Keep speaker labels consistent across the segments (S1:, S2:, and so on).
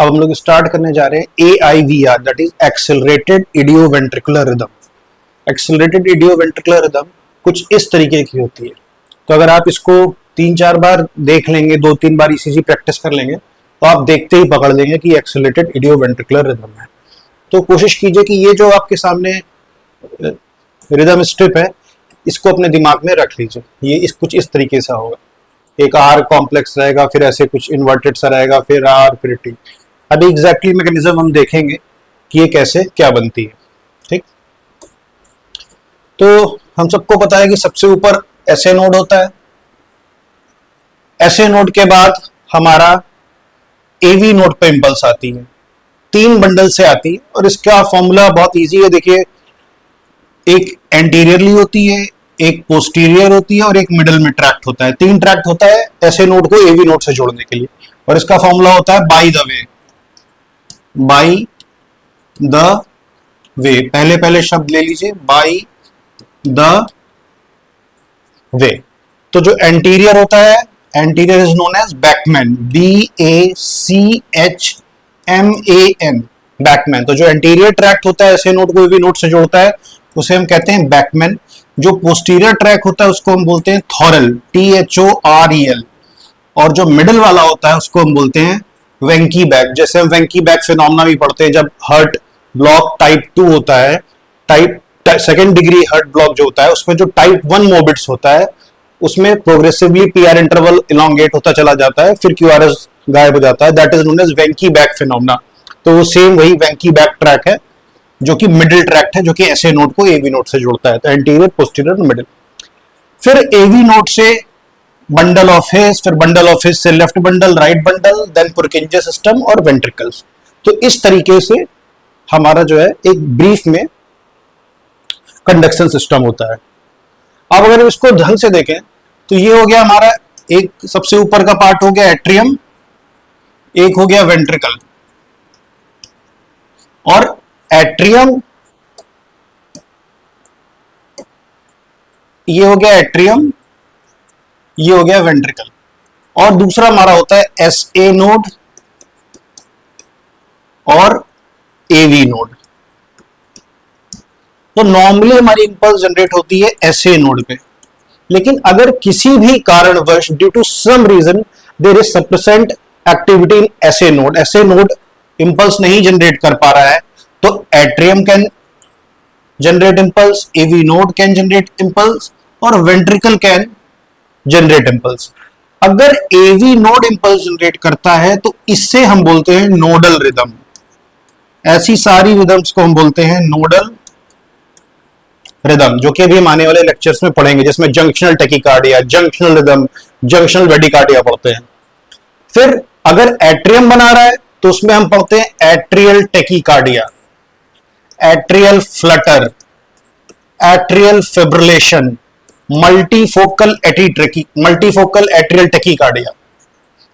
S1: अब हम लोग स्टार्ट करने जा रहे हैं AIVR, that is accelerated idioventricular rhythm. Accelerated idioventricular rhythm कुछ इस तरीके की होती है। तो अगर आप इसको 3-4 बार देख लेंगे, 2-3 बार ECG प्रैक्टिस कर लेंगे, तो आप देखते ही पकड़ लेंगे कि एक्सेलरेटेड इडियोवेंट्रिकुलर रिदम है। तो कोशिश कीजिए कि ये जो आपके सामने रिदम स्ट्रिप है, इसको अपने दिमाग में रख लीजिए। ये कुछ इस तरीके से होगा, एक R कॉम्प्लेक्स रहेगा, फिर ऐसे कुछ इन्वर्टेड सा रहेगा, फिर R, फिर T। अभी एग्जैक्टली मैकेनिज्म हम देखेंगे कि ये कैसे क्या बनती है। ठीक, तो हम सबको पता है कि सबसे ऊपर SA नोड होता है। SA नोड के बाद हमारा AV नोड पे इंपल्स आती है, 3 बंडल से आती है, और इसका फॉर्मूला बहुत इजी है। देखिए, एक एंटीरियरली होती है, एक पोस्टीरियर होती है, और एक मिडल में ट्रैक्ट होता है। 3 ट्रैक्ट होता है SA नोड को AV नोड से जोड़ने के लिए, और इसका फॉर्मूला होता है by the way. By the way, पहले शब्द ले लीजिए, बाय द वे। तो जो एंटीरियर होता है, anterior is known as Beckmann, BACHMAN, Beckmann. तो जो एंटीरियर ट्रैक्ट होता है SA नोड को AV नोड से जोड़ता है, उसे हम कहते हैं बैकमैन। जो पोस्टीरियर ट्रैक होता है उसको हम बोलते हैं थॉरल, THOREL। और जो मिडिल वाला होता है उसको हम बोलते हैं वेंकी बैक। जैसे हम वेंकी बैक फिनोमेना भी पढ़ते हैं, जब हार्ट ब्लॉक टाइप 2 होता है, सेकेंड डिग्री हार्ट ब्लॉक जो होता है, उसमें जो टाइप 1 मोबिट्स होता है, उसमें प्रोग्रेसिवली PR इंटरवल इलोंगेट होता चला जाता है, फिर QRS गायब हो जाता है। That is known as Wenckebach phenomena. तो वो सेम वही वेंकी बैक ट्रैक है, जो कि मिडिल ट्रैक्ट है, जो कि SA नोड को AV नोड से जोड़ता है। तो एंटीरियर, पोस्टीरियर, मिडिल। फिर AV नोड से बंडल ऑफ हिस, फिर बंडल ऑफ हिस से left bundle, right bundle, then Purkinje system और वेंट्रिकल्स। तो इस तरीके से हमारा जो है एक ब्रीफ में कंडक्शन सिस्टम होता है। अब अगर इसको ढंग से देखें तो ये हो गया हमारा, एक सबसे ऊपर का पार्ट हो गया एट्रियम, एक हो गया वेंट्रिकल। और एट्रियम, ये हो गया एट्रियम, ये हो गया वेंट्रिकल। और दूसरा हमारा होता है SA नोड और AV नोड। तो नॉर्मली हमारी इंपल्स जनरेट होती है SA नोड पे, लेकिन अगर किसी भी कारणवश due to some reason there is sufficient activity in SA node impulse नहीं जनरेट कर पा रहा है, तो atrium can generate impulse, AV node can generate impulse, और वेंट्रिकल कैन जनरेट इंपल्स। अगर AV नोड इंपल्स जनरेट करता है तो इससे हम बोलते हैं नोडल रिदम। ऐसी सारी रिदम्स को हम बोलते हैं नोडल रिदम, जो कि अभी हम आने वाले लेक्चर्स में पढ़ेंगे, जिसमें junctional tachycardia, junctional rhythm, junctional bradycardia पढ़ते हैं। फिर अगर एट्रियम बना रहा है तो उसमें हम पढ़ते हैं atrial tachycardia, atrial Flutter, atrial fibrillation, multifocal atrial tachycardia,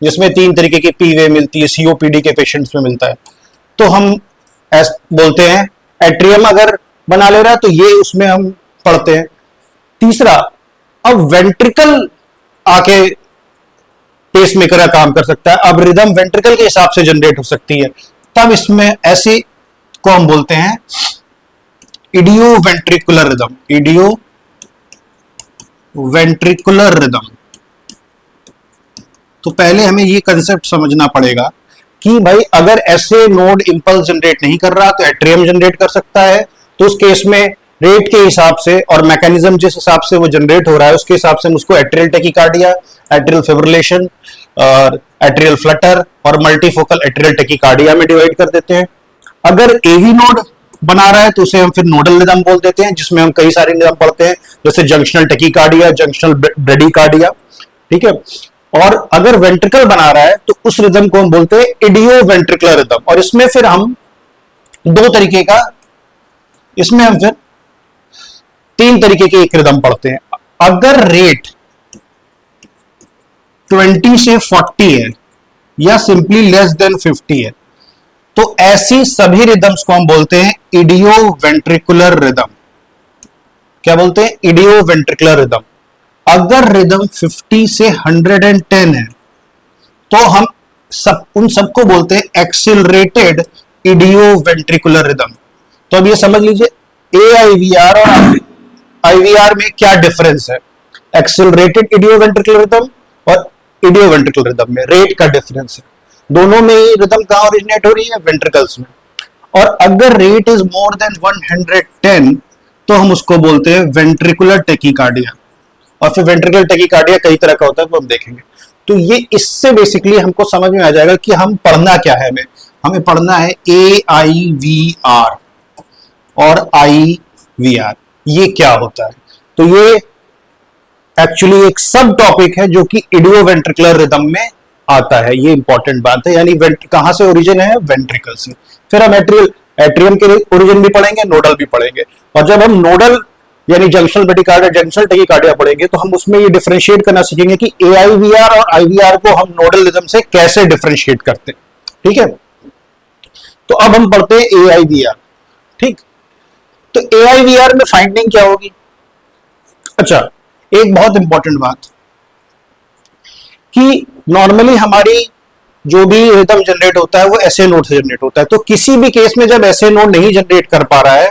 S1: जिसमें 3 तरीके की PVA मिलती है, COPD के पेशेंट्स में मिलता है। तो हम बोलते हैं एट्रियम अगर बना ले रहा है तो ये उसमें हम पढ़ते हैं। तीसरा, अब वेंट्रिकल आके पेसमेकर का काम कर सकता है। अब रिदम वेंट्रिकल के हिसाब से जनरेट हो सकती है, तब इसमें ऐसे को हम बोलते हैं इडियोवेंट्रिकुलर रिदम, इडियोवेंट्रिकुलर रिदम। तो पहले हमें ये कंसेप्ट समझना पड़ेगा कि भाई अगर SA नोड इंपल्स जनरेट नहीं कर रहा तो एट्रियम जनरेट कर सकता है। तो उस केस में रेट के हिसाब से और मैकेनिज्म जिस हिसाब से वो जनरेट हो रहा है, उसके हिसाब से हम उसको एट्रियल टेकिकार्डिया, एट्रियल फिब्रिलेशन और एट्रियल फ्लटर और मल्टीफोकल एट्रियल टेकिकार्डिया में डिवाइड कर देते हैं। अगर AV नोड बना रहा है तो उसे हम फिर नोडल रिदम बोल देते हैं, जिसमें हम कई सारे रिदम पढ़ते हैं, जैसे जंक्शनल टेकिकार्डिया, जंक्शनल ब्रेडिकार्डिया। ठीक है। और अगर वेंट्रिकल बना रहा है तो उस रिदम को हम बोलते हैं इडियोवेंट्रिकुलर रिदम। और इसमें फिर हम 3 तरीके के एक रिदम पढ़ते हैं। अगर रेट 20 से 40 है या सिंपली लेस देन 50 है, तो ऐसी सभी रिदम्स को हम बोलते हैं इडियोवेंट्रिकुलर रिदम। क्या बोलते हैं? इडियोवेंट्रिकुलर रिदम। अगर रिदम 50 से 110 है तो हम सब उन सबको बोलते हैं एक्सिलरेटेड इडियोवेंट्रिकुलर रिदम। तो अब ये समझ लीजिए एआईवीआर और आईवीआर में क्या डिफरेंस है। एक्सिलरेटेड इडियोवेंट्रिकुलर रिदम और इडियोवेंट्रिकुलर रिदम में रेट का डिफरेंस है। दोनों में ही रिदम कहां ओरिजिनेट हो रही है, वेंट्रिकल्स में। और अगर रेट इज मोर देन 110 तो हम उसको बोलते हैं वेंट्रिकुलर टेकिकार्डिया। और फिर वेंट्रिकुलर टेकिकार्डिया कई तरह का होता है, वो हम देखेंगे। तो ये इससे बेसिकली हमको समझ में आ जाएगा कि हम पढ़ना क्या है। हमें पढ़ना है AIVR और IVR, ये क्या होता है। तो ये एक्चुअली एक सब टॉपिक है जो कि इडियोवेंट्रिकुलर रिदम में आता है। ये इंपॉर्टेंट बात है, यानी कहां से ओरिजिन है, वेंट्रिकल से। फिर हम एट्रियम के ओरिजिन भी पढ़ेंगे, नोडल भी पढ़ेंगे। और जब हम नोडल यानी जंक्शनल ब्रेडिकार्डिया, जंक्शनल टेकिकार्डिया पढ़ेंगे तो हम उसमें ये डिफरेंशिएट करना सीखेंगे कि AIVR और IVR को हम नोडल रिदम से कैसे डिफरेंशिएट करते हैं। ठीक है, तो अब हम पढ़ते हैं AIVR। ठीक, तो AIVR में फाइंडिंग क्या होगी। अच्छा, एक बहुत इंपॉर्टेंट बात कि नॉर्मली हमारी जो भी रिदम जनरेट होता है वो SA नोड से जनरेट होता है। तो किसी भी केस में जब SA नोड नहीं जनरेट कर पा रहा है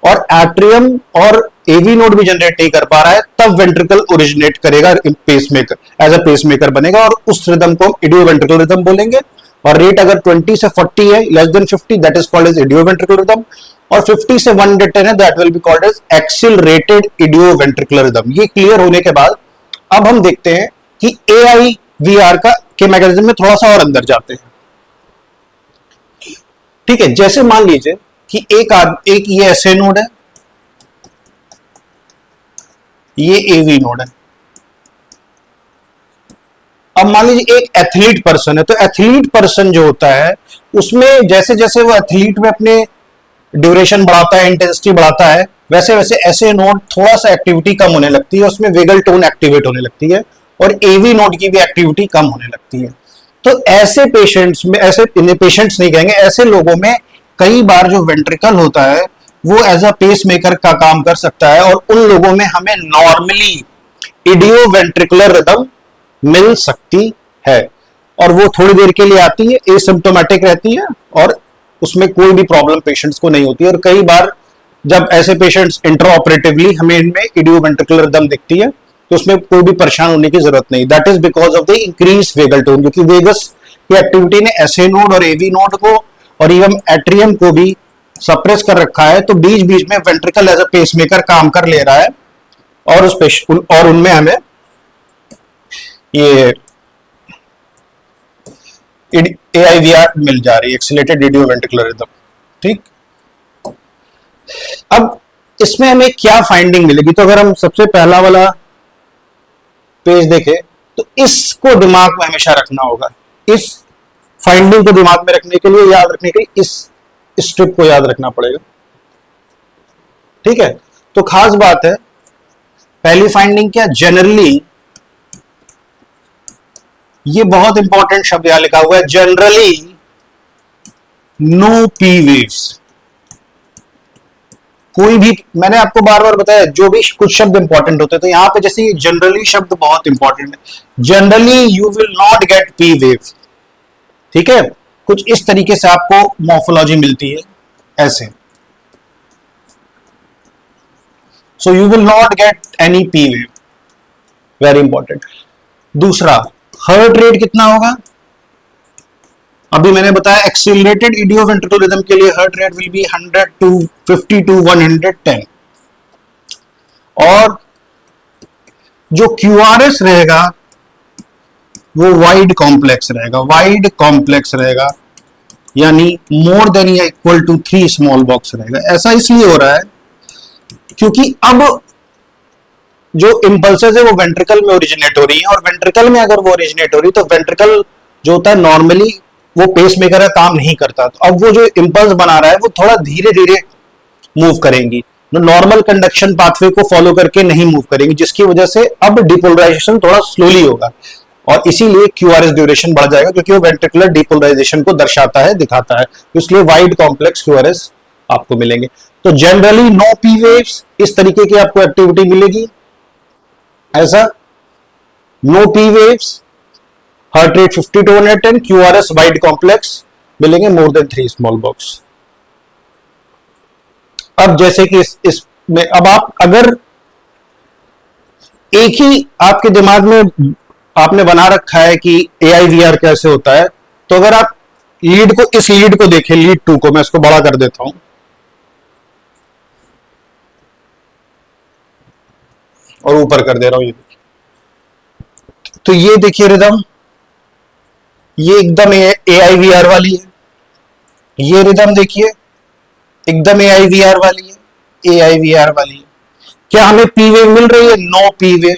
S1: और एट्रियम और AV नोड भी जनरेट नहीं कर पा रहा है, तब वेंट्रिकल ओरिजिनेट करेगा पेसमेकर, एज अ पेसमेकर बनेगा। और उस रिदम को हम इडियोवेंट्रिकल रिदम बोलेंगे। और रेट अगर 20 से 40 है, less than 50, that is called as idioventricular rhythm. और 50 से 110 है, that will be called as accelerated idioventricular rhythm. ये क्लियर होने के बाद अब हम देखते हैं कि AIVR के मैकेनिज्म में थोड़ा सा और अंदर जाते हैं। ठीक है, जैसे मान लीजिए कि एक ये SA नोड है, ये AV नोड है। अब मान लीजिए एक एथलीट पर्सन है, तो एथलीट पर्सन जो होता है उसमें जैसे जैसे वो एथलीट में अपने ड्यूरेशन बढ़ाता है, इंटेंसिटी बढ़ाता है, वैसे वैसे SA नोड थोड़ा सा एक्टिविटी कम होने लगती है, उसमें वेगल टोन एक्टिवेट होने लगती है और AV नोड की भी एक्टिविटी कम होने लगती है। तो ऐसे पेशेंट्स में, ऐसे पेशेंट्स नहीं कहेंगे, ऐसे लोगों में कई बार जो वेंट्रिकल होता है वो एज अ पेस मेकर का काम कर सकता है। और उन लोगों में हमें नॉर्मली इडियोवेंट्रिकुलर रिदम मिल सकती है। और वो थोड़ी देर के लिए आती है, एसिम्प्टोमेटिक रहती है और उसमें कोई भी प्रॉब्लम पेशेंट्स को नहीं होती है। और कई बार जब ऐसे पेशेंट्स इंट्राऑपरेटिवली हमें इनमें इडियोवेंट्रिकुलर रिदम दिखती है तो उसमें कोई भी परेशान होने की जरूरत नहीं। That is because of the increase vagal tone, क्योंकि वेगस की एक्टिविटी ने SA नोड और AV नोड को और इवन एट्रियम को भी सप्रेस कर रखा है। तो बीच बीच में वेंट्रिकल एज अ पेसमेकर काम कर ले रहा है और उनमें हमें ये AIVR मिल जा रही है, एक्सिलेटेड इडियोवेंट्रिकुलर रिदम। ठीक, अब इसमें हमें क्या फाइंडिंग मिलेगी। तो अगर हम सबसे पहला वाला पेज देखें तो इसको दिमाग में हमेशा रखना होगा। इस फाइंडिंग को दिमाग में रखने के लिए, याद रखने के लिए इस स्ट्रिप को याद रखना पड़ेगा। ठीक है, तो खास बात है, पहली फाइंडिंग क्या, जनरली, ये बहुत इंपॉर्टेंट शब्द यहां लिखा हुआ है, जनरली नो पी वेव्स। कोई भी, मैंने आपको बार बार बताया जो भी कुछ शब्द इंपॉर्टेंट होते हैं, तो यहां पे जैसे ये जनरली शब्द बहुत इंपॉर्टेंट है। Generally you will not gate P wave. ठीक है, कुछ इस तरीके से आपको मॉर्फोलॉजी मिलती है, ऐसे। So you will not get any P wave, very important. दूसरा, हार्ट रेट कितना होगा। अभी मैंने बताया एक्सिलरेटेड इडियोवेंट्रिकुलर रिदम के लिए heart rate will be 100 to 50 to 110। और जो QRS रहेगा वो वाइड कॉम्प्लेक्स रहेगा, वाइड कॉम्प्लेक्स रहेगा, यानी मोर देन या इक्वल टू 3 स्मॉल बॉक्स रहेगा। ऐसा इसलिए हो रहा है क्योंकि अब जो इंपल्सेस है वो वेंट्रिकल में ओरिजिनेट हो रही है। और वेंट्रिकल में अगर वो ओरिजिनेट हो रही है तो वेंट्रिकल जो होता है नॉर्मली वो पेसमेकर का काम नहीं करता। तो अब वो जो इंपल्स बना रहा है वो थोड़ा धीरे धीरे मूव करेंगी, नॉर्मल कंडक्शन पाथवे को फॉलो करके नहीं मूव करेंगी, जिसकी वजह से अब डिपोलराइजेशन थोड़ा स्लोली होगा और इसीलिए QRS ड्यूरेशन बढ़ जाएगा, क्योंकि वो वेंट्रिकुलर डिपोलराइजेशन को दर्शाता है, दिखाता है। इसलिए वाइड कॉम्प्लेक्स QRS आपको मिलेंगे। तो जनरली नो पी वेव्स, इस तरीके की आपको एक्टिविटी मिलेगी, ऐसा no P waves. Heart rate 50 to 110, QRS wide complex मिलेंगे मोर देन 3 स्मॉल बॉक्स। अब जैसे कि इसमें अब आप अगर एक ही आपके दिमाग में आपने बना रखा है कि AIVR कैसे होता है, तो अगर आप लीड को, इस लीड को देखें, लीड 2 को मैं इसको बड़ा कर देता हूं और ऊपर कर दे रहा हूं, ये देखिए, तो ये देखिए रिदम, ये एकदम AIVR वाली है। ये रिदम देखिए एकदम AIVR वाली है, AIVR वाली है। क्या हमें पी वेव मिल रही है? No P wave,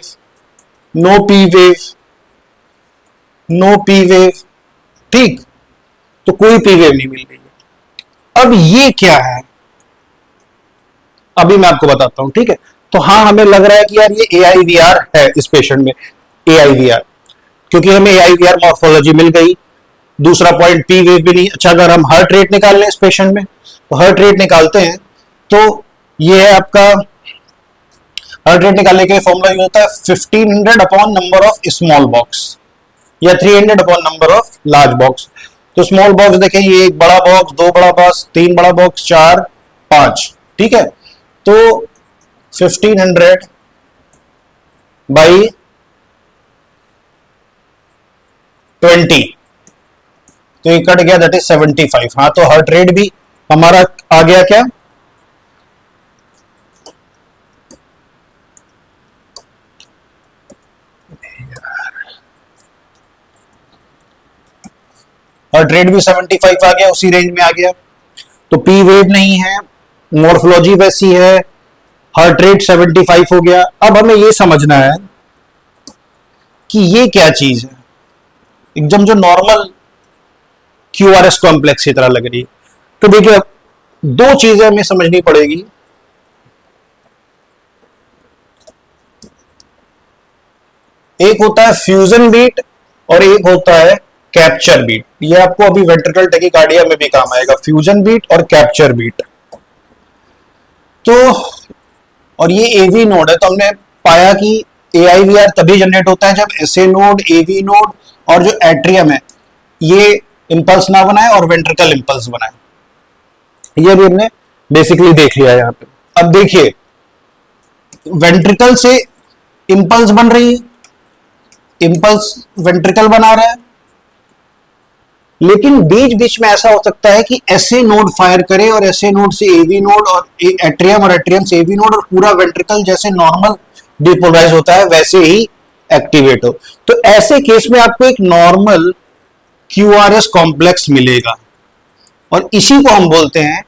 S1: no P wave, no P wave, ठीक, तो कोई पी वेव नहीं मिल रही है। अब ये क्या है, अभी मैं आपको बताता हूं, ठीक है। तो हाँ, हमें लग रहा है कि यार ये AIVR है इस पेशेंट में, AIVR, क्योंकि हमें AIVR मॉर्फोलॉजी मिल गई। दूसरा पॉइंट, पी वेव भी नहीं। अच्छा, अगर हम हार्ट रेट निकाल लें इस पेशेंट में, तो हार्ट रेट निकालते हैं, तो ये है आपका हार्ट रेट निकालने के लिए फॉर्मूला यूज होता है 1500 upon number of small box या 300 upon number of large box. तो स्मॉल बॉक्स देखें, ये एक बड़ा बॉक्स, 2 बड़ा बॉक्स, 3 बड़ा बॉक्स, 4, 5, ठीक है। तो 1500 बाई 20, तो ये कट गया, दैट इज 75। हाँ, तो हार्ट रेट भी हमारा आ गया क्या, हार्ट रेट भी 75 आ गया, उसी रेंज में आ गया। तो पी वेव नहीं है, मॉर्फोलॉजी वैसी है, हार्ट रेट 75 हो गया। अब हमें ये समझना है कि ये क्या चीज है, एकदम जो नॉर्मल QRS कॉम्प्लेक्स की तरह लग रही है। तो देखिए, दो चीजें हमें समझनी पड़ेगी। एक होता है फ्यूजन बीट और एक होता है कैप्चर बीट। ये आपको अभी वेंट्रिकल टैकीकार्डिया में भी काम आएगा, फ्यूजन बीट और कैप्चर बीट। तो और ये AV नोड है, तो हमने पाया कि AIVR तभी जनरेट होता है जब SA नोड, AV नोड और जो एट्रियम है ये इंपल्स ना बनाए और वेंट्रिकल इंपल्स बनाए। ये भी हमने बेसिकली देख लिया यहां पे। अब देखिए, वेंट्रिकल से इंपल्स बन रही है, इंपल्स वेंट्रिकल बना रहा है, लेकिन बीच बीच में ऐसा हो सकता है कि SA नोड फायर करे और SA नोड से AV नोड और एट्रियम और एट्रियम से AV नोड और पूरा वेंट्रिकल जैसे नॉर्मल डिपोलराइज होता है वैसे ही एक्टिवेट हो। तो ऐसे केस में आपको एक नॉर्मल QRS कॉम्प्लेक्स मिलेगा और इसी को हम बोलते हैं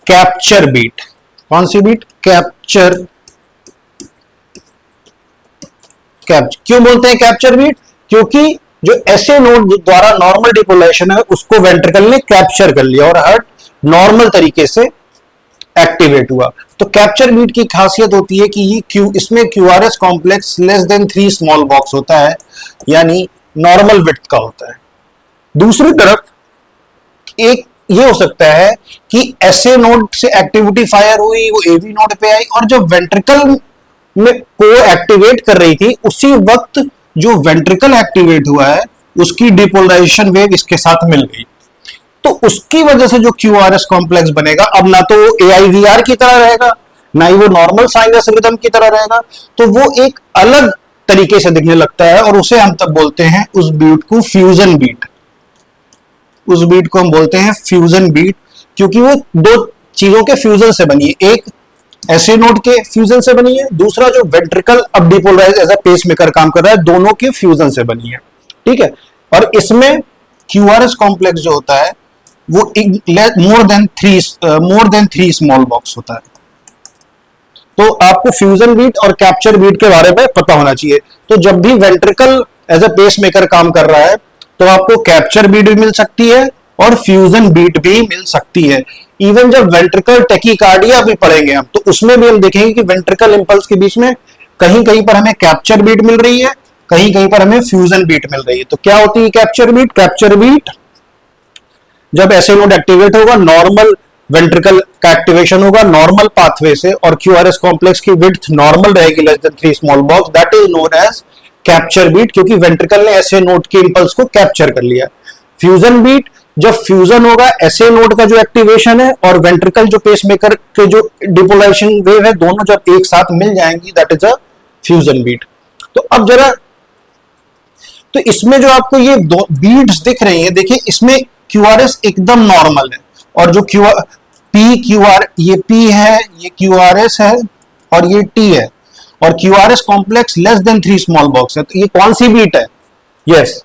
S1: कैप्चर बीट। कौन सी बीट? कैप्चर। क्यों बोलते हैं कैप्चर बीट? क्योंकि जो SA नोड द्वारा नॉर्मल डिपोलेशन है उसको वेंट्रिकल ने कैप्चर कर लिया और हार्ट नॉर्मल तरीके से एक्टिवेट हुआ। तो कैप्चर बीट की खासियत होती है कि ये इसमें QRS complex less than 3 small box होता है, यानी नॉर्मल विड्थ का होता है। दूसरी तरफ एक ये हो सकता है कि SA नोड से एक्टिविटी फायर हुई, वो AV नोड पे आई और जो वेंट्रिकल में को एक्टिवेट कर रही थी उसी वक्त जो वेंट्रिकल एक्टिवेट हुआ है उसकी डिपोलराइजेशन वेव इसके साथ मिल गई। तो उसकी वजह से जो QRS कॉम्प्लेक्स बनेगा, अब ना तो AIVR की तरह रहेगा ना ही वो नॉर्मल साइनस रिदम की तरह रहेगा, तो वो एक अलग तरीके से दिखने लगता है और उसे हम तब बोलते हैं उस बीट को फ्यूजन बीट। उस बीट को हम बोलते हैं फ्यूजन बीट, क्योंकि वो दो चीजों के फ्यूजन से बनी है। एक SA नोड के फ्यूजन से बनी है, दूसरा जो वेंट्रिकल अब डिपोलराइज एज अ पेसमेकर काम कर रहा है, दोनों के फ्यूजन से बनी है। ठीक है, और इसमें QRS कॉम्प्लेक्स जो होता है वो मोर देन 3 स्मॉल बॉक्स होता है। तो आपको फ्यूजन बीट और कैप्चर बीट के बारे में पता होना चाहिए। तो जब भी वेंट्रिकल एज अ पेसमेकर काम कर रहा है तो आपको कैप्चर बीट भी मिल सकती है और फ्यूजन बीट भी मिल सकती है। इवन जब वेंट्रिकल टैकीकार्डिया भी पढ़ेंगे हम, तो उसमें भी हम देखेंगे कि वेंट्रिकल इंपल्स के बीच में कहीं कहीं पर हमें कैप्चर बीट मिल रही है, कहीं कहीं पर हमें फ्यूजन बीट मिल रही है। तो क्या होती है कैप्चर बीट? कैप्चर बीट जब SA नोड एक्टिवेट होगा, नॉर्मल वेंट्रिकल का एक्टिवेशन होगा नॉर्मल पाथवे से और QRS कॉम्प्लेक्स की विड्थ नॉर्मल रहेगी less than 3 small box, that is known as capture beat, क्योंकि वेंट्रिकल ने एसए नोड के इंपल्स को कैप्चर कर लिया। फ्यूजन बीट, जब फ्यूजन होगा एसए नोड का जो एक्टिवेशन है और वेंट्रिकल जो पेसमेकर के जो डिपोलाइजेशन वेव है, दोनों जब एक साथ मिल जाएंगी, that is a fusion beat. तो अब जरा, तो इसमें जो आपको ये दो बीट्स दिख रही है, देखिए इसमें क्यूआरएस एकदम नॉर्मल है, और जो पी क्यूआर, ये पी है, ये क्यूआरएस है और ये टी है, और QRS complex less than 3 small box है। तो ये कौन सी बीट है? यस,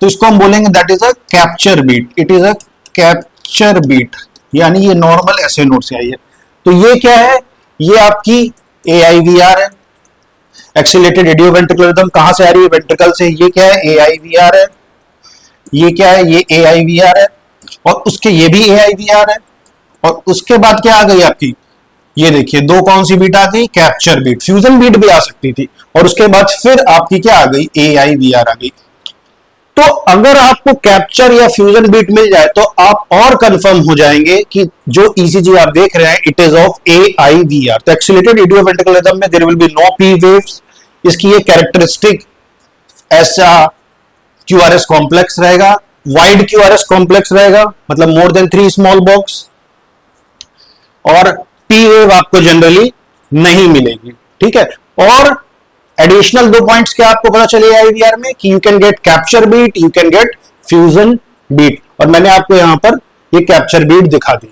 S1: तो इसको हम बोलेंगे that is a capture beat. It is a capture beat, यानी ये नॉर्मल एसए नोड से आई है। तो ये क्या है? ये आपकी एआईवीआर है, एक्सीलेटेड रेडियोवेंट्रिकुलर रिदम। कहां से आ रही है? वेंट्रिकल से। ये क्या है? एआईवीआर है। ये क्या है? ये एआईवीआर है, और उसके ये भी एआईवीआर है, और उसके बाद क्या आ गई आपकी? ये देखिए दो कौन सी बीट आ गई? Capture beat. फ्यूजन बीट भी आ सकती थी, और उसके बाद फिर आपकी क्या आ गई? एआईवीआर आ गई। तो अगर आपको कैप्चर या फ्यूजन बीट मिल जाए तो आप और कंफर्म हो जाएंगे कि जो ईसीजी आप देख रहे हैं इट इज ऑफ एआईवीआर। तो एक्सीलेटेड रेडियोवेंट्रिकुलर रिदम में there will be no P waves. इसकी ये कैरेक्टरिस्टिक ऐसा क्यूआरएस कॉम्प्लेक्स रहेगा, वाइड क्यूआरएस कॉम्प्लेक्स रहेगा, मतलब मोर देन 3 स्मॉल बॉक्स, और पी वेव आपको जनरली नहीं मिलेगी। ठीक है, और एडिशनल 2 पॉइंट्स क्या आपको पता चले आईवीआर में कि you can get capture beat, you can get fusion beat, और मैंने आपको यहां पर ये कैप्चर बीट दिखा दी।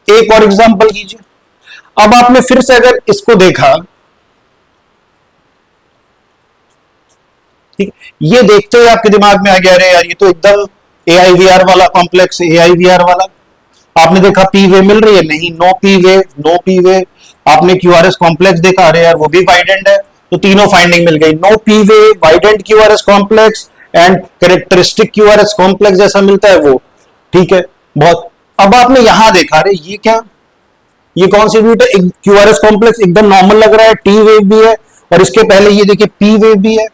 S1: एक और एग्जांपल कीजिए। अब आपने फिर से अगर इसको देखा, ठीक, ये देखते हुए आपके दिमाग में आ गया, अरे यार ये तो एकदम एआईवीआर वाला कॉम्प्लेक्स, एआईवीआर वाला। आपने देखा पी वेव मिल रही है, नहीं, no P wave, no P wave. आपने क्यूआरएस कॉम्प्लेक्स देखा, अरे यार वो भी वाइडेंड है, तो तीनों फाइंडिंग मिल गई, no P wave, widened QRS complex and characteristic QRS complex जैसा मिलता है वो। ठीक है, बहुत। अब आपने यहां देखा, अरे ये क्या, ये कौन सी बीट है? क्यूआरएस कॉम्प्लेक्स एकदम नॉर्मल लग रहा है, टी वेव भी है, और इसके पहले ये देखिए पी वेव भी है।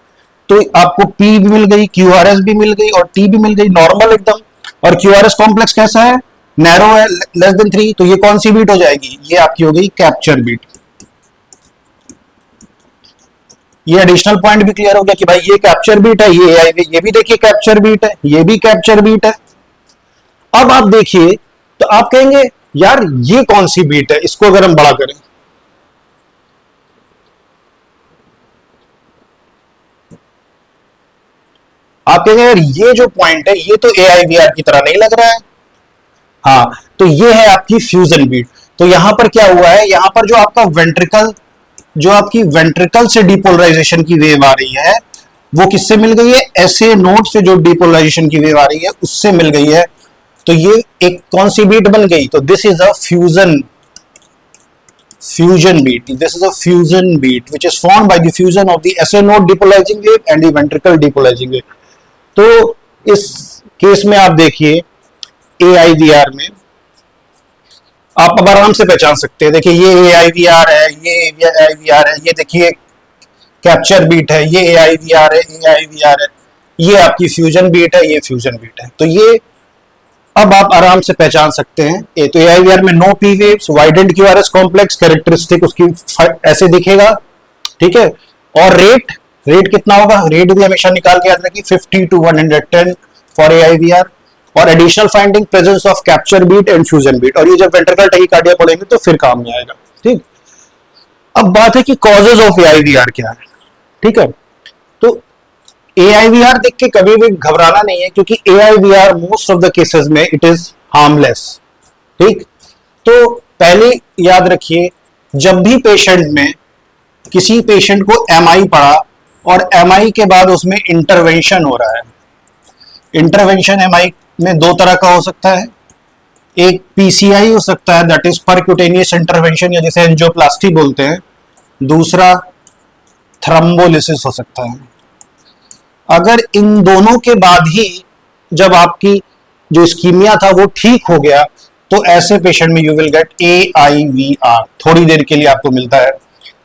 S1: तो आपको पी भी मिल गई, क्यूआरएस भी मिल गई, और टी भी मिल गई, नॉर्मल एकदम। और क्यूआरएस कॉम्प्लेक्स कैसा है? नैरो है, लेस देन 3। तो ये कौन सी बीट हो जाएगी? ये आपकी हो गई कैप्चर बीट। ये एडिशनल पॉइंट भी क्लियर हो गया कि भाई ये कैप्चर बीट है, ये भी देखिए कैप्चर बीट है, ये भी कैप्चर बीट है। अब आप देखिए, तो आप कहेंगे यार ये कौन सी बीट है? इसको अगर हम बड़ा करें, आप कहेंगे यार ये जो पॉइंट है ये तो एआईवीआर की तरह नहीं लग रहा है। हाँ, तो ये है आपकी फ्यूजन बीट। तो यहां पर क्या हुआ है? यहां पर जो आपका वेंट्रिकल, जो आपकी वेंट्रिकल से डिपोलराइजेशन की वेव आ रही है, वो किससे मिल गई है? एसए नोड से जो डिपोलराइजेशन की वेव आ रही है उससे मिल गई है। तो ये एक कौन सी बीट बन गई? तो this is a fusion beat. This is a fusion beat which is formed by the fusion of the SA node depolarising wave and the ventricle depolarising wave. तो इस केस में आप देखिए एआईवीआर में आप अब आराम से पहचान सकते हैं। देखिए ये एआईवीआर है, ये एआईवीआर है, ये देखिए कैप्चर बीट है, ये एआईवीआर है, एआईवीआर है, ये आपकी फ्यूजन बीट है, ये फ्यूजन बीट है। तो ये अब आप आराम से पहचान सकते हैं। ये तो एआईवीआर में no P waves, widened QRS complex, characteristic उसकी ऐसे दिखेगा। ठीक है, और रेट कितना होगा? रेट भी हमेशा निकाल के याद रखिए, 50 to 110 फॉर एआईवीआर। और additional finding presence of capture beat and fusion beat. और ये जब वेंट्रिकल टैकीकार्डिया पढ़ेंगे तो फिर काम में आएगा। ठीक, अब बात है कि कॉजेज ऑफ एआईवीआर क्या है। ठीक है, तो एआईवीआर देख के कभी भी घबराना नहीं है, क्योंकि एआईवीआर मोस्ट ऑफ द केसेस में इट इज हार्मलेस। ठीक, तो पहले याद रखिए, जब भी पेशेंट में, किसी पेशेंट को एमआई पड़ा और एमआई के बाद उसमें इंटरवेंशन हो रहा है। इंटरवेंशन एमआई में 2 तरह का हो सकता है। एक पीसीआई हो सकता है, दैट इज परक्यूटेनियस इंटरवेंशन, या जिसे एंजियोप्लास्टी बोलते हैं। दूसरा थ्रोम्बोलिसिस हो सकता है। अगर इन दोनों के बाद ही जब आपकी जो इस्कीमिया था वो ठीक हो गया, तो ऐसे पेशेंट में यू विल गेट एआईवीआर। थोड़ी देर के लिए आपको मिलता है।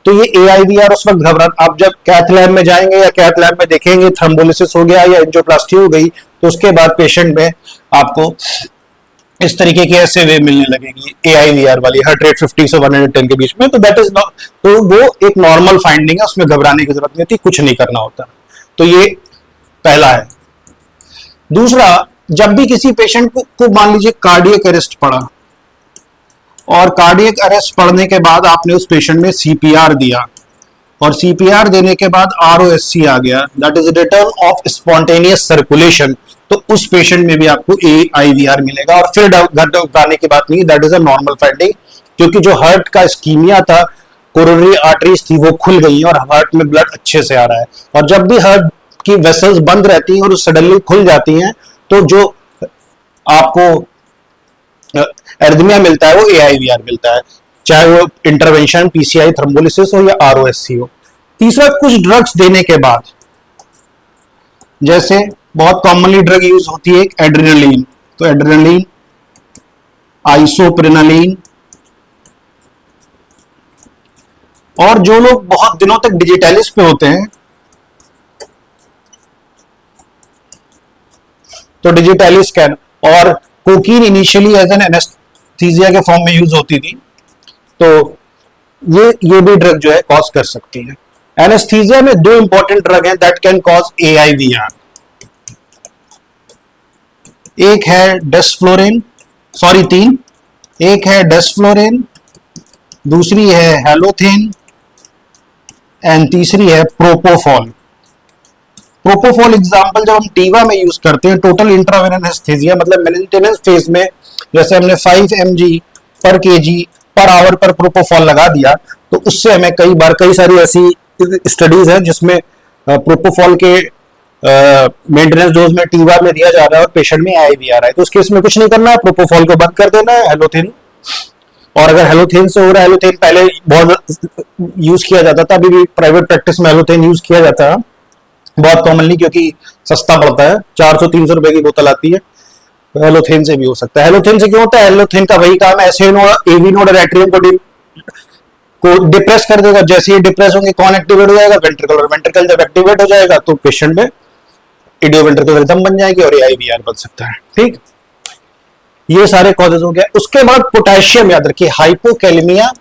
S1: तो ये एआईवीआर उस वक्त घबरा, आप जब कैथ लैब में जाएंगे या कैथ लैब में देखेंगे थ्रोम्बोलिसिस हो गया या एंजियोप्लास्टी हो गई, तो उसके बाद पेशेंट में आपको इस तरीके की ऐसे वेव मिलने लगेगी AIVR वाली, हार्ट रेट 50 से 110 के बीच में, तो दैट इज तो वो एक नॉर्मल फाइंडिंग है, उसमें घबराने की जरूरत नहीं होती, कुछ नहीं करना होता। तो ये पहला है। दूसरा, जब भी किसी पेशेंट को मान लीजिए कार्डियक अरेस्ट पड़ा, और कार्डियक अरेस्ट पड़ने के बाद आपने उस पेशेंट में CPR दिया, और CPR देने के बाद ROSC आ गया, that is return of spontaneous circulation, तो उस पेशेंट में भी आपको AIVR मिलेगा। और फिर घबराने की बात नहीं, that is a normal finding, क्योंकि जो हार्ट का स्कीमिया था, कोरोनरी आर्टरीज थी, वो खुल गई और हार्ट में ब्लड अच्छे से आ रहा है। और जब भी हार्ट की वेसल्स बंद रहती हैं और सडनली खुल जाती हैं, तो जो आपको एरिथमिया मिलता है वो AIVR मिलता है, चाहे वो इंटरवेंशन PCI थ्रोम्बोलिसिस हो या ROSC हो। तीसरा, कुछ ड्रग्स देने के बाद, जैसे बहुत कॉमनली ड्रग यूज होती है एड्रेनलिन, तो एड्रेनलिन, आइसोप्रेनालिन, और जो लोग बहुत दिनों तक डिजिटैलिस पे होते हैं, तो डिजिटैलिस कैन, और cocaine initially as an anaesthesia के फॉर्म में यूज होती थी, तो ये भी ड्रग जो है कॉज कर सकती है। एनेस्थीसिया में दो इंपॉर्टेंट ड्रग हैं दैट कैन कॉज AIVR, एक है डेस्फ्लोरेन, सॉरी तीन, एक है डेस्फ्लोरेन, दूसरी है हेलोथेन, एंड तीसरी है प्रोपोफॉल। प्रोपोफॉल एग्जांपल जब हम टीवा में यूज करते हैं, टोटल इंट्रावेनस एनेस्थीसिया, मतलब मेंटेनेंस फेज में, जैसे हमने 5 mg पर kg पर आवर पर प्रोपोफॉल लगा दिया, तो उससे हमें कई सारी ऐसी स्टडीज हैं जिसमें प्रोपोफॉल के मेंटेनेंस डोज में टीवा में दिया जा रहा है और पेशेंट में AIVR आ रहा है, तो उस केस में कुछ नहीं करना है, प्रोपोफॉल को बंद कर देना है, हेलोथेन। और अगर हेलोथेन से हो रहा है, हेलोथेन पहले बहुत यूज किया जाता था, अभी भी प्राइवेट प्रैक्टिस में हेलोथेन यूज किया जाता है बहुत कॉमनली, क्योंकि सस्ता पड़ता है, 400-300 रुपए की बोतल आती है। तो हेलोथेन से भी हो सकता है। हेलोथेन से क्यों होता है? हेलोथेन का वही काम है, एसए नोड, एवी नोड और एट्रियम को डिप्रेस कर देगा। जैसे ही डिप्रेस होंगे कौन एक्टिवेट हो जाएगा? वेंट्रिकल, और वेंट्रिकल जब एक्टिवेट हो जाएगा तो पेशेंट में इडियोवेंट्रिकुलर रिदम बन जाएगी और AIVR बन सकता है। ठीक, ये सारे कॉजेज हो गया। उसके बाद पोटेशियम याद रखिए, हाइपोकैलेमिया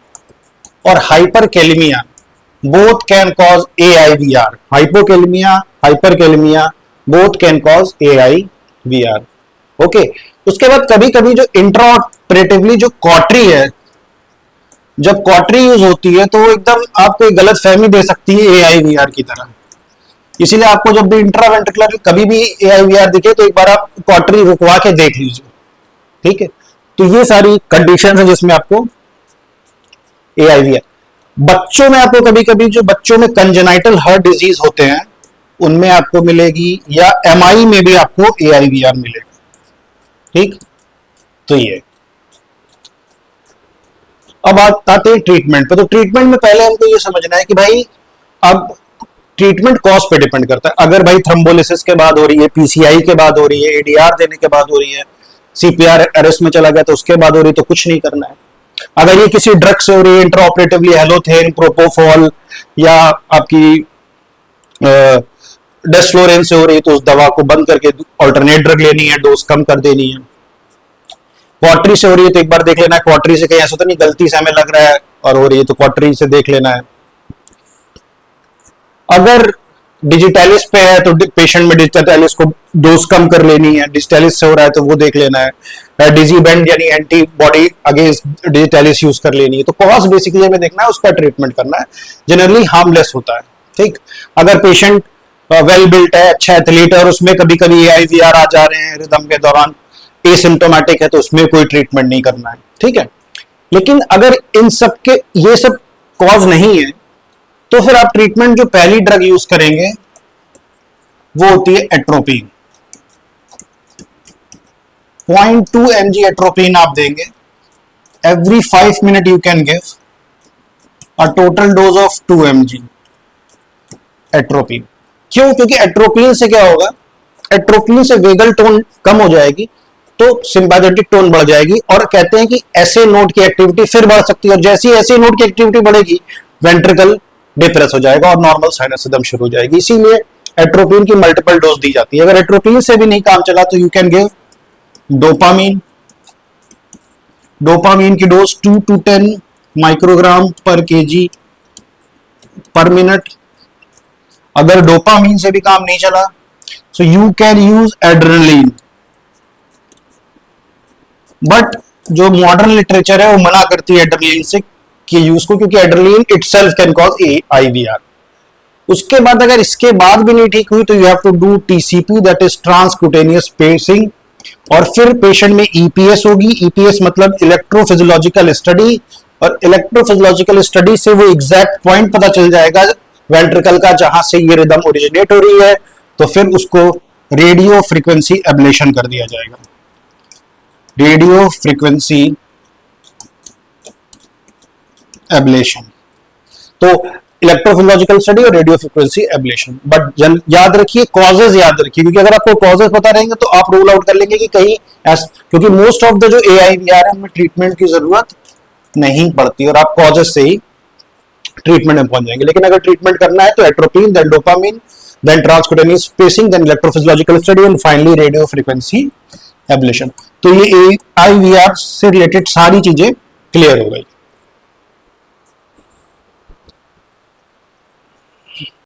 S1: और hyperkalaemia both can cause AIVR, hypokalemia, hyperkalemia both can cause AIVR। Okay, उसके बाद कभी कभी जो इंट्राऑपरेटिवली जो कॉटरी है, जब कॉटरी यूज होती है तो एकदम आपको गलत फहमी दे सकती है AIVR की तरह, इसीलिए आपको जब भी इंट्रावेंट्रिकुलर कभी भी AIVR दिखे तो एक बार आप कॉटरी रुकवा के देख लीजिए। ठीक है, तो ये सारी कंडीशन है जिसमें आपको AIVR। बच्चों में आपको कभी कभी जो बच्चों में कंजेनाइटल हार्ट डिजीज होते हैं उनमें आपको मिलेगी, या MI में भी आपको AIVR मिलेगा। ठीक, तो ये अब आते हैं ट्रीटमेंट पे। तो ट्रीटमेंट में पहले हमको ये समझना है कि भाई अब ट्रीटमेंट कॉज पे डिपेंड करता है। अगर भाई थ्रोम्बोलिसिस के बाद हो रही है, PCI के बाद हो रही है, ADR देने के बाद हो रही है, CPR अरेस्ट में चला गया तो उसके बाद हो रही है, तो कुछ नहीं करना है। अगर ये किसी ड्रग से हो रही है इंट्राऑपरेटिवली, हेलोथेन, प्रोपोफॉल या आपकी डेस्फ्लोरेन से हो रही है, तो उस दवा को बंद करके ऑल्टरनेट ड्रग लेनी है, डोज कम कर देनी है। क्वार्टरी से हो रही है तो एक बार देख लेना है क्वार्टरी से कहीं ऐसा तो नहीं गलती से हमें लग रहा है और हो रही है, तो क्वार्टरी से देख लेना है। अगर डिजिटैलिस पे है तो पेशेंट में डिजिटैलिस को डोज कम कर लेनी है, डिजिटैलिस से हो रहा है तो वो देख लेना है। डिजीबेंड यानी एंटीबॉडी अगेंस्ट डिजिटैलिस यूज कर लेनी है। तो कॉज बेसिकली हमें देखना है, उसका ट्रीटमेंट करना है, जनरली हार्मलेस होता है। ठीक, अगर पेशेंट वेल बिल्ट है, अच्छा एथलीट है और उसमें कभी कभी AIVR आ जा रहे हैं रिदम के दौरान, एसिम्प्टोमेटिक है, तो उसमें कोई ट्रीटमेंट नहीं करना है। ठीक है, लेकिन अगर इन सब के ये सब कॉज नहीं है तो फिर आप ट्रीटमेंट जो पहली ड्रग यूज करेंगे वो होती है एट्रोपिन। 0.2 mg एट्रोपिन आप देंगे every 5 minute. You can give a total dose of 2 mg atropine. क्यों? क्योंकि एट्रोपिन से क्या होगा, एट्रोपिन से वेगल टोन कम हो जाएगी तो सिंपैथेटिक टोन बढ़ जाएगी, और कहते हैं कि एसए नोड की एक्टिविटी फिर बढ़ सकती है, और जैसी एसए नोड की एक्टिविटी बढ़ेगी वेंट्रिकल डिप्रेस हो जाएगा और नॉर्मल साइनस रिदम शुरू हो जाएगी। इसीलिए एट्रोपिन की मल्टीपल डोज दी जाती है। अगर एट्रोपिन से भी नहीं काम चला तो you can give dopamine, dopamine की डोज 2 to 10 माइक्रोग्राम पर केजी पर मिनट। अगर डोपामीन से भी काम नहीं चला, so you can use adrenaline. But जो मॉडर्न लिटरेचर है वो मना करती है एड्रेनलिन से के यूज को, क्योंकि adrenaline itself can cause IVR. उसके बाद अगर इसके बाद भी नहीं ठीक हुई तो you have to do TCP, that is transcutaneous pacing. और फिर पेशेंट में ईपीएस होगी। ईपीएस मतलब इलेक्ट्रोफिजियोलॉजिकल स्टडी, और इलेक्ट्रोफिजियोलॉजिकल स्टडी से वो एग्जैक्ट पॉइंट पता चल जाएगा वेंट्रिकल का जहां से ये रिदम ओरिजिनेट हो रही है, तो फिर उसको रेडियो फ्रीक्वेंसी एब्लेशन कर दिया जाएगा। रेडियो फ्रीक्वेंसी एब्लेशन, तो इलेक्ट्रोफिजियोलॉजिकल स्टडी और रेडियो फ्रीक्वेंसी एब्लेशन। बट याद रखिए, कॉजेज याद रखिए, क्योंकि अगर आपको कॉजेज पता रहेंगे तो आप रूल आउट कर लेंगे कि कहीं क्योंकि मोस्ट ऑफ द जो एआईवीआर है उनमें ट्रीटमेंट की जरूरत नहीं पड़ती और आप कॉजेज से ही ट्रीटमेंट में पहुंच जाएंगे। लेकिन अगर ट्रीटमेंट करना है तो atropine, then dopamine, then transcutaneous pacing, then electrophysiological study and finally radio frequency ablation. तो ये एआईवीआर से रिलेटेड सारी चीजें क्लियर हो गई।